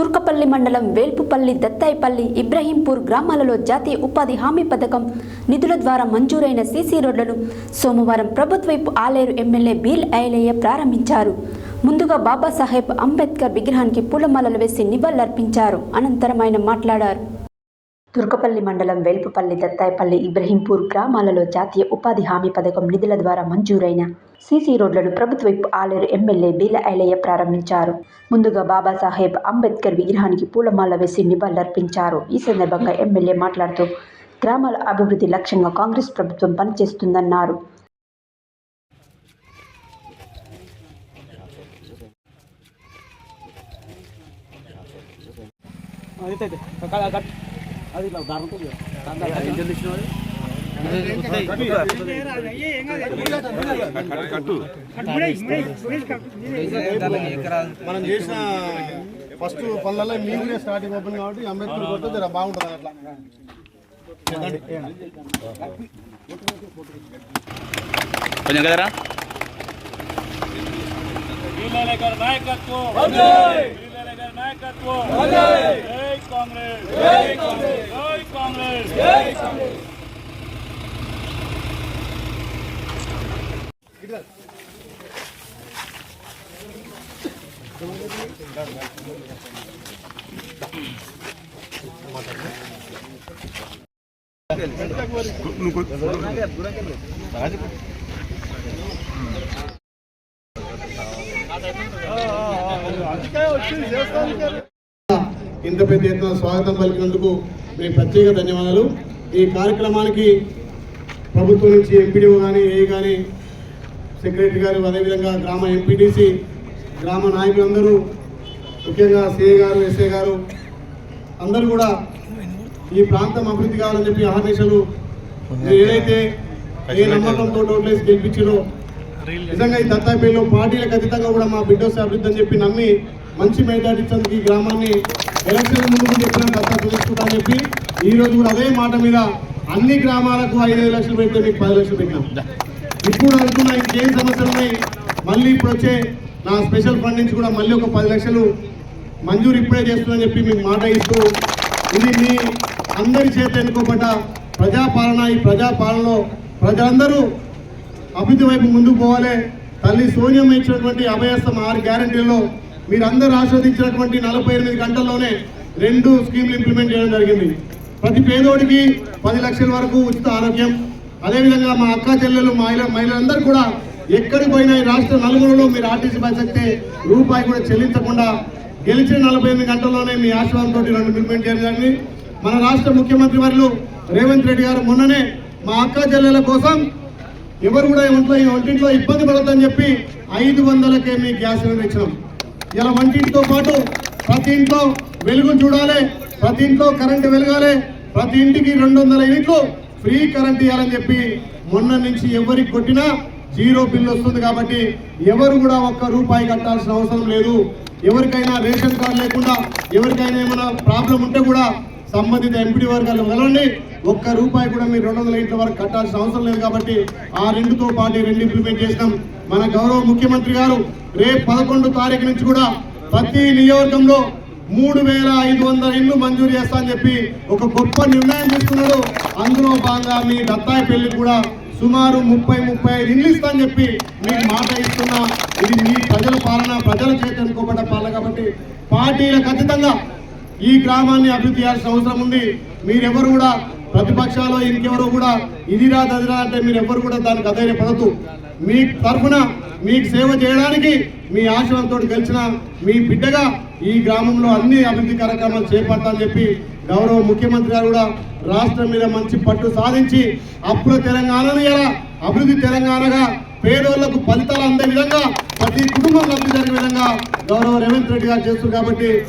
తుర్కపల్లి మండలం వేల్పుపల్లి, దత్తాయిపల్లి, ఇబ్రహీంపూర్ గ్రామాలలో జాతీయ ఉపాధి హామీ పథకం నిధుల ద్వారా మంజూరైన సీసీ రోడ్లను సోమవారం ప్రభుత్వైపు ఆలేరు ఎమ్మెల్యే బీల్ ఐలయ్య ప్రారంభించారు. ముందుగా బాబాసాహెబ్ అంబేద్కర్ విగ్రహానికి పూలమాలలు వేసి నివాళులర్పించారు. అనంతరం ఆయన మాట్లాడారు. తుర్కపల్లి మండలం వేల్పుపల్లి, దత్తాయిపల్లి, ఇబ్రహీంపూర్ గ్రామాలలో జాతీయ ఉపాధి హామీ పథకం నిధుల ద్వారా మంజూరైన సీసీ రోడ్లను ప్రభుత్వైపు ఆలేరు ఎమ్మెల్యే బీల ఐలయ్య ప్రారంభించారు. ముందుగా బాబాసాహెబ్ అంబేద్కర్ విగ్రహానికి పూలమాల వేసి నివాళులర్పించారు. ఈ సందర్భంగా ఎమ్మెల్యే మాట్లాడుతూ గ్రామాల అభివృద్ధి లక్ష్యంగా కాంగ్రెస్ ప్రభుత్వం పనిచేస్తుందన్నారు. మనం చేసిన ఫస్ట్ పనులలో మీరే స్టార్టింగ్ ఓపెన్ కాబట్టి అంబేద్కర్ కొట్టు జర బాగుంటుంది అట్లా. కొంచెం కదరా ఇంత పెద్ద ఎత్తున స్వాగతం పలికినందుకు మీ ప్రత్యేక ధన్యవాదాలు. ఈ కార్యక్రమానికి ప్రభుత్వం నుంచి ఎంపీడీఓ కానీ, ఏ కానీ, సెక్రటరీ గారు, అదేవిధంగా గ్రామ ఎంపీటీసీ, గ్రామ నాయకులందరూ, ముఖ్యంగా సిఏ గారు, ఎస్ఏ గారు అందరూ కూడా ఈ ప్రాంతం అభివృద్ధి కావాలని చెప్పి ఆహర్నిశలు ఏదైతే ఏ నమ్మకంతో ఓట్లేసి గెలిపించారో, నిజంగా ఈ దత్తాయిపల్లిలో పార్టీలకు అతీతంగా కూడా మా బిడ్డ వస్తే అభివృద్ధి అని చెప్పి నమ్మి మంచి మేధాటించేందుకు ఈ గ్రామాన్ని ఎలక్షన్ ముందు చెప్పిన దత్తత తీసుకుంటా అని చెప్పి ఈరోజు కూడా అదే మాట మీద అన్ని గ్రామాలకు 5 లక్షలు పెడితే మీకు 10 లక్షలు పెట్టినాం. ఇప్పుడు అనుకున్న ఇంకేం సమస్యలు ఉన్నాయి, మళ్ళీ ఇప్పుడు వచ్చే నా స్పెషల్ ఫండ్ నుంచి కూడా మళ్ళీ ఒక 10 లక్షలు మంజూరు ఇప్పుడే చేస్తుందని చెప్పి మీకు మాట ఇస్తూ, ఇది మీ అందరి చేత ఎన్నుకోబడ్డ ప్రజాపాలన. ఈ ప్రజాపాలనలో ప్రజలందరూ అభివృద్ధి వైపు ముందుకు పోవాలి. తల్లి సోనియమ్మ ఇచ్చినటువంటి అభయస్థం 6 గ్యారంటీల్లో మీరందరూ ఆస్వాదించినటువంటి 48 గంటల్లోనే 2 స్కీమ్లు ఇంప్లిమెంట్ చేయడం జరిగింది. ప్రతి పేదోడికి 10 లక్షల వరకు ఉచిత ఆరోగ్యం. అదేవిధంగా మా అక్క చెల్లెలు, మహిళలందరూ కూడా ఎక్కడికి పోయినా ఈ రాష్ట్ర నలుగురులో మీరు ఆర్టీసీ బస్ ఎక్కితే రూపాయి కూడా చెల్లించకుండా గెలిచిన 48 గంటల్లోనే మీ ఆశీర్వాదంతో 2 ఇంప్లిమెంట్ చేయడం జరిగింది. మన రాష్ట్ర ముఖ్యమంత్రి వర్యులు రేవంత్ రెడ్డి గారు మొన్ననే మా అక్క చెల్లెల కోసం ఎవరు కూడా వంటింట్లో ఇబ్బంది పడద్దని చెప్పి 500కే మీ గ్యాస్ సిలిండర్ ఇచ్చినాం. ఇలా వంటింటితో పాటు ప్రతి ఇంట్లో వెలుగును చూడాలి, ప్రతి ఇంట్లో కరెంటు వెలగాలి, ప్రతి ఇంటికి 200 యూనిట్లు ఫ్రీ కరెంట్ ఇవ్వాలని చెప్పి మొన్న నుంచి ఎవరికి కొట్టినా 0 బిల్లు వస్తుంది. కాబట్టి ఎవరు కూడా 1 రూపాయి కట్టాల్సిన అవసరం లేదు. ఎవరికైనా రేషన్ కార్డు లేకుండా, ఎవరికైనా ఏమైనా ప్రాబ్లం ఉంటే కూడా సంబంధిత ఎంపీడీ వర్గాలు వెళ్ళండి. 1 రూపాయి కూడా మీరు 200 యూనిట్ల వరకు కట్టాల్సిన అవసరం లేదు. కాబట్టి ఆ 2తో పాటు 2 ఇంప్లిమెంట్ చేసినాం. మన గౌరవ ముఖ్యమంత్రి గారు రేపు 11వ తారీఖు నుంచి కూడా ప్రతి నియోజకంలో 3500 ఇళ్లు మంజూరు చేస్తా అని చెప్పి ఒక గొప్ప నిర్ణయం తీసుకున్నాడు. అందులో భాగంగా మీ దత్తాయిపల్లి కూడా సుమారు 30-35 ఇళ్ళు ఇస్తా అని చెప్పి మీకు మాట ఇస్తున్నా. ఇది మీ ప్రజల పాలన, ప్రజల చేత ఎన్నుకోబడ్డ పాలన. కాబట్టి పార్టీలకు అతీతంగా ఈ గ్రామాన్ని అభివృద్ధి చేయాల్సిన అవసరం ఉంది. మీరెవరు కూడా ప్రతిపక్షాలు ఇంకెవరు కూడా ఇదిరా దదిరా అంటే మీరెవరు కూడా దానికి అధైర్యపడద్దు. మీ తరఫున మీకు సేవ చేయడానికి మీ ఆశయంతో గెలిచిన మీ బిడ్డగా ఈ గ్రామంలో అన్ని అభివృద్ధి కార్యక్రమాలు చేపడతామని చెప్పి గౌరవ ముఖ్యమంత్రి గారు కూడా రాష్ట్రం మీద మంచి పట్టు సాధించి అప్పుడు తెలంగాణను ఎలా అభివృద్ధి తెలంగాణగా పేదోళ్లకు ఫలితాలు అందే విధంగా ప్రతి కుటుంబం లబ్ధి జరిగే విధంగా గౌరవ రేవంత్ రెడ్డి గారు చేస్తున్నారు. కాబట్టి